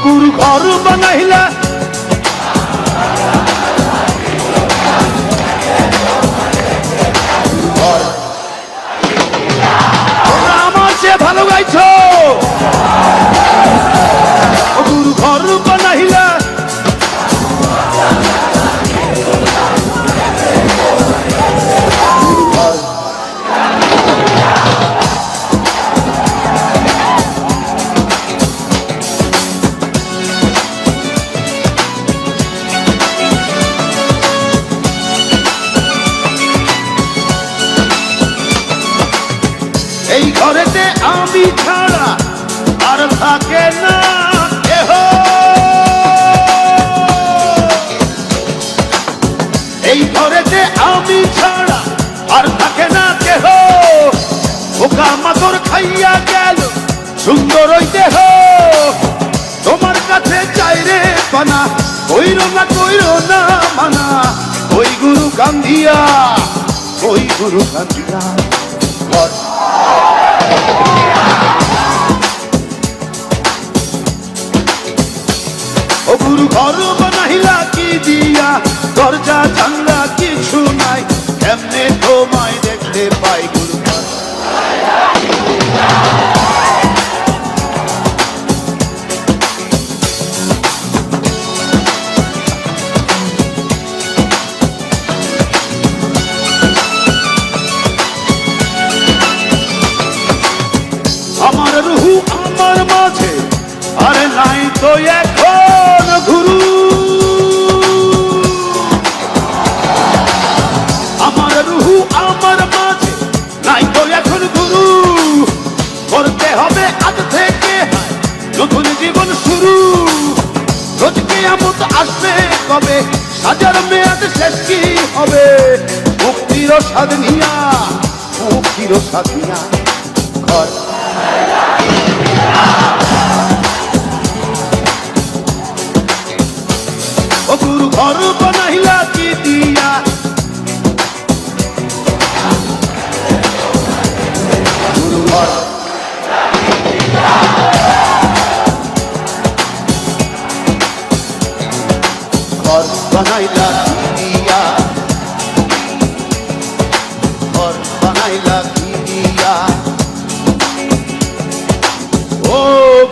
गुरु घर बनाइला ভালো গাইছো গুরু ঘর বানাইলা এই ঘরেতে আমি ছাড়া আর থাকে না কেহ এই ঘরেতে আমি ছাড়া আর থাকে না কেহ ওকা মাতর খাইয়া গেল সুন্দর ওই দেহ তোমার কাছে চাই রে পানা কইর না মানা ওই গুরু কান্দিয়া ও গুরু ঘর বানাইলা কি দিয়া দরজা জানলা কিছু নাই কেমনে তোমায় দেখতে পাই গুরু আমার রুহু আমার মাঝে আরে নাই তো এখন গুরু আমার রুহু আমার মাঝে নাই তো এখন গুরু করতে হবে আজ থেকে নতুন জীবন শুরু রোজ কিয়ামত আসবে কবে সাজার মেয়াদ শেষ কি হবে মুক্তির স্বাদ নিয়া ঘর ও গুরু ঘর বানাইলা কি দিয়া গুরু ঘর বানাইলা কি দিয়া ঘর বানাইলা কি দিয়া ও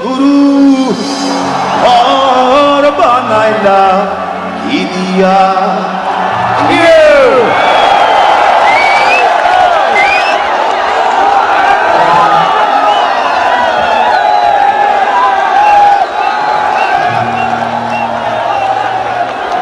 গুরু ঘর বানাইলা কি দিয়া